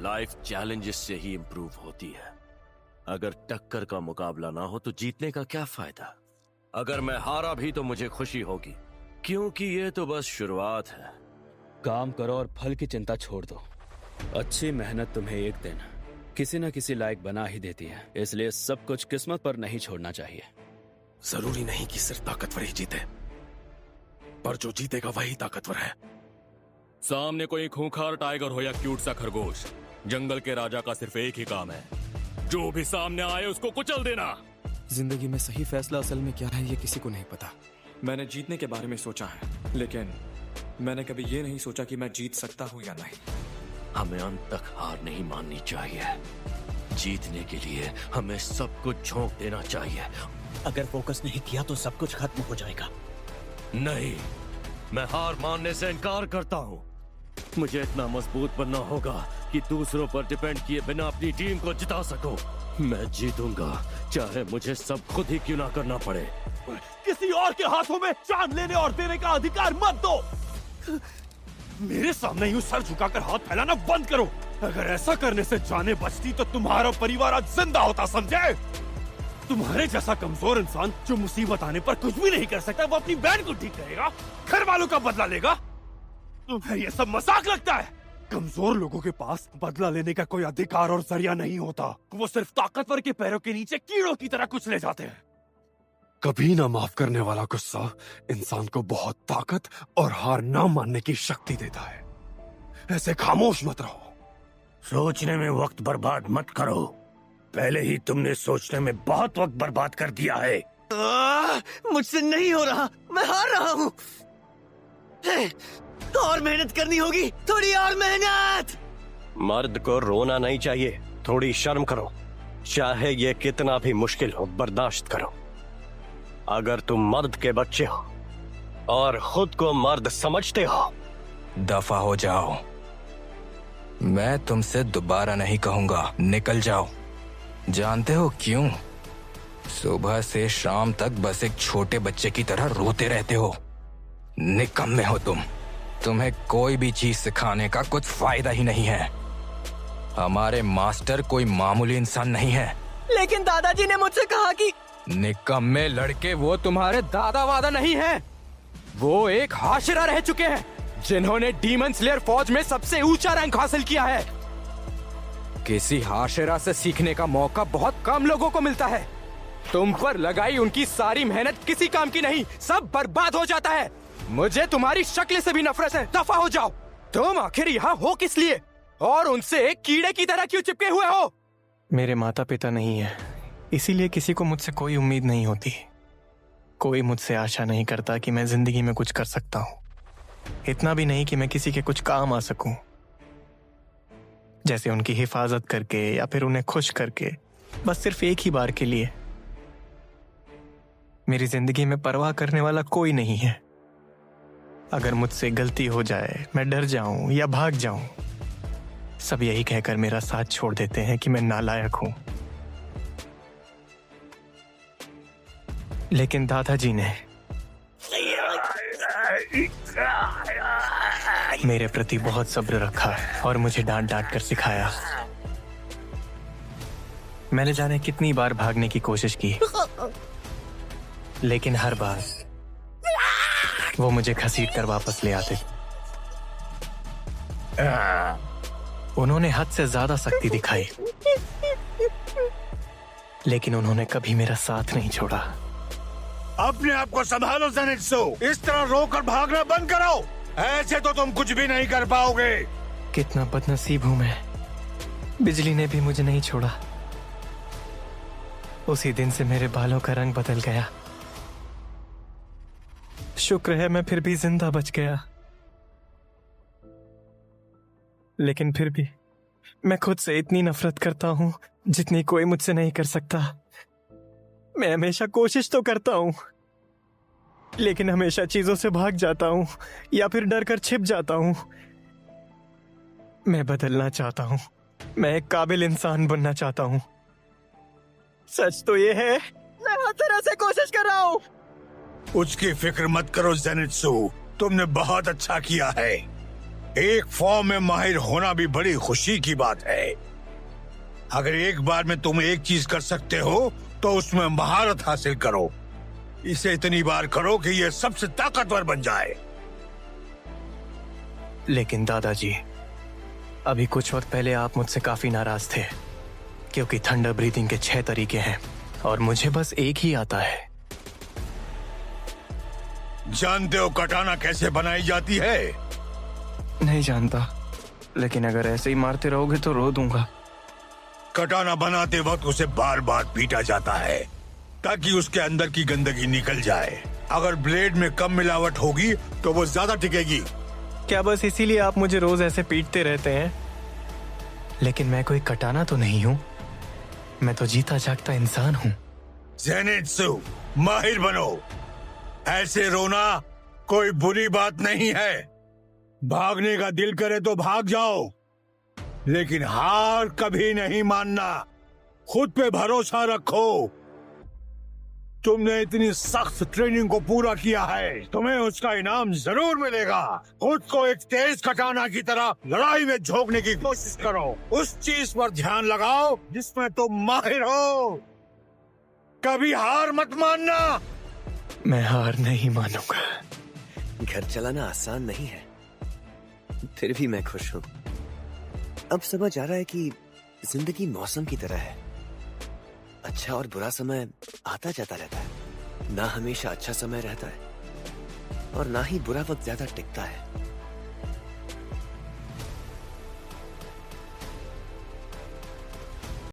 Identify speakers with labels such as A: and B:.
A: Life challenges से ही improve होती है। अगर टक्कर का मुकाबला ना हो तो जीतने का क्या फायदा। अगर मैं हारा भी तो मुझे खुशी होगी, क्योंकि ये तो बस शुरुआत है।
B: काम करो और फल की चिंता छोड़ दो। अच्छी मेहनत तुम्हें एक दिन किसी न किसी लायक बना ही देती है, इसलिए सब कुछ किस्मत पर नहीं छोड़ना चाहिए।
C: जरूरी नहीं कि सिर्फ ताकतवर ही जीते, पर जो जीतेगा वही ताकतवर है।
D: सामने कोई खूंखार टाइगर हो या क्यूट सा खरगोश, जंगल के राजा का सिर्फ एक ही काम है, जो भी सामने आए उसको कुचल देना।
E: जिंदगी में सही फैसला असल में क्या है ये किसी को नहीं पता।
F: मैंने जीतने के बारे में सोचा है, लेकिन मैंने कभी ये नहीं सोचा कि मैं जीत सकता हूँ या नहीं।
A: हमें अंत तक हार नहीं माननी चाहिए। जीतने के लिए हमें सब कुछ झोंक देना चाहिए।
G: अगर फोकस नहीं किया तो सब कुछ खत्म हो जाएगा।
A: नहीं, मैं हार मानने से इनकार करता हूँ। मुझे इतना मजबूत बनना होगा कि दूसरों पर डिपेंड किए बिना अपनी टीम को जिता सको। मैं जीतूंगा, चाहे मुझे सब खुद ही क्यों ना करना पड़े।
C: किसी और के हाथों में जान लेने और देने का अधिकार मत दो। मेरे सामने यूं सर झुकाकर हाथ फैलाना बंद करो। अगर ऐसा करने से जाने बचती तो तुम्हारा परिवार आज जिंदा होता, समझे? तुम्हारे जैसा कमजोर इंसान जो मुसीबत आने पर कुछ भी नहीं कर सकता, वो अपनी बहन को ठीक करेगा, घर वालों का बदला लेगा। तुम्हें ये सब मजाक लगता है? कमजोर लोगों के पास बदला लेने का कोई अधिकार और जरिया नहीं होता। वो सिर्फ ताकतवर के पैरों के नीचे कीड़ों की तरह कुचले जाते हैं। कभी ना माफ करने वाला गुस्सा इंसान को बहुत ताकत और हार ना मानने की शक्ति देता है। ऐसे खामोश मत रहो।
G: सोचने में वक्त बर्बाद मत करो। पहले ही तुमने सोचने में बहुत वक्त बर्बाद कर दिया है।
H: मुझसे नहीं हो रहा, मैं हार रहा हूँ। और मेहनत करनी होगी, थोड़ी और मेहनत।
G: मर्द को रोना नहीं चाहिए, थोड़ी शर्म करो। चाहे ये कितना भी मुश्किल हो, बर्दाश्त करो। अगर तुम मर्द के बच्चे हो और खुद को मर्द समझते हो,
F: दफा हो जाओ। मैं तुमसे दोबारा नहीं कहूंगा, निकल जाओ। जानते हो क्यों? सुबह से शाम तक बस एक छोटे बच्चे की तरह रोते रहते हो। निकम्मे हो तुम। तुम्हें कोई भी चीज सिखाने का कुछ फायदा ही नहीं है। हमारे मास्टर कोई मामूली इंसान नहीं है।
H: लेकिन दादाजी ने मुझसे कहा कि
F: निकम्मे लड़के वो तुम्हारे दादा वादा नहीं है। वो एक हाशिरा रह चुके हैं जिन्होंने डीमन स्लेयर फौज में सबसे ऊंचा रैंक हासिल किया है। किसी हाशिरा से सीखने का मौका बहुत कम लोगों को मिलता है। तुम पर लगाई उनकी सारी मेहनत किसी काम की नहीं, सब बर्बाद हो जाता है। मुझे तुम्हारी शक्ल से भी नफरत है, दफा हो जाओ। तुम आखिर यहाँ हो किस लिए और उनसे एक कीड़े की तरह क्यों चिपके हुए हो?
E: मेरे माता पिता नहीं है, इसीलिए किसी को मुझसे कोई उम्मीद नहीं होती। कोई मुझसे आशा नहीं करता कि मैं जिंदगी में कुछ कर सकता हूँ, इतना भी नहीं कि मैं किसी के कुछ काम आ सकूं। जैसे उनकी हिफाजत करके या फिर उन्हें खुश करके, बस सिर्फ एक ही बार के लिए। मेरी जिंदगी में परवाह करने वाला कोई नहीं है। अगर मुझसे गलती हो जाए, मैं डर जाऊं या भाग जाऊं, सब यही कहकर मेरा साथ छोड़ देते हैं कि मैं नालायक हूं। लेकिन दादाजी ने मेरे प्रति बहुत सब्र रखा और मुझे डांट डांट कर सिखाया। मैंने जाने कितनी बार भागने की कोशिश की, लेकिन हर बार वो मुझे घसीट कर वापस ले आते। उन्होंने हद से ज्यादा सख्ती दिखाई, लेकिन उन्होंने कभी मेरा साथ नहीं छोड़ा।
I: अपने आप को संभालो ज़ेनित्सु, इस तरह रोकर भागना बंद करो। ऐसे तो तुम कुछ भी नहीं कर पाओगे।
E: कितना बदनसीब हूं मैं, बिजली ने भी मुझे नहीं छोड़ा। उसी दिन से मेरे बालों का रंग बदल गया। शुक्र है मैं फिर भी जिंदा बच गया। लेकिन फिर भी मैं खुद से इतनी नफरत करता हूं जितनी कोई मुझसे नहीं कर सकता। मैं हमेशा कोशिश तो करता हूं, लेकिन हमेशा चीजों से भाग जाता हूं या फिर डर कर छिप जाता हूं। मैं बदलना चाहता हूं, मैं एक काबिल इंसान बनना चाहता हूं। सच तो ये है, मैं हर तरह से कोशिश कर रहा हूं।
I: उसकी फिक्र मत करो ज़ेनित्सु, तुमने बहुत अच्छा किया है। एक फॉर्म में माहिर होना भी बड़ी खुशी की बात है। अगर एक बार में तुम एक चीज कर सकते हो तो उसमें महारत हासिल करो। इसे इतनी बार करो कि ये सबसे ताकतवर बन जाए।
E: लेकिन दादाजी, अभी कुछ वक्त पहले आप मुझसे काफी नाराज थे क्योंकि थंडर ब्रीथिंग के 6 तरीके हैं और मुझे बस एक ही आता है।
I: जानते हो कटाना कैसे बनाई जाती है?
E: नहीं जानता, लेकिन अगर ऐसे ही मारते रहोगे तो रो दूंगा।
I: कटाना बनाते वक्त उसे बार बार पीटा जाता है ताकि उसके अंदर की गंदगी निकल जाए। अगर ब्लेड में कम मिलावट होगी तो वो ज्यादा टिकेगी।
E: क्या बस इसीलिए आप मुझे रोज ऐसे पीटते रहते हैं? लेकिन मैं कोई कटाना तो नहीं हूँ, मैं तो जीता जागता इंसान हूँ।
I: ज़ेनित्सु, माहिर बनो। ऐसे रोना कोई बुरी बात नहीं है। भागने का दिल करे तो भाग जाओ, लेकिन हार कभी नहीं मानना। खुद पे भरोसा रखो। तुमने इतनी सख्त ट्रेनिंग को पूरा किया है, तुम्हें उसका इनाम जरूर मिलेगा। खुद को एक तेज कटाना की तरह लड़ाई में झोंकने की कोशिश करो। उस चीज पर ध्यान लगाओ जिसमें तुम माहिर हो। कभी हार मत मानना।
E: मैं हार नहीं मानूंगा।
H: घर चलाना आसान नहीं है, फिर भी मैं खुश हूँ। अब समझ आ रहा है कि जिंदगी मौसम की तरह है। अच्छा और बुरा समय आता जाता रहता है। ना हमेशा अच्छा समय रहता है और ना ही बुरा वक्त ज्यादा टिकता है।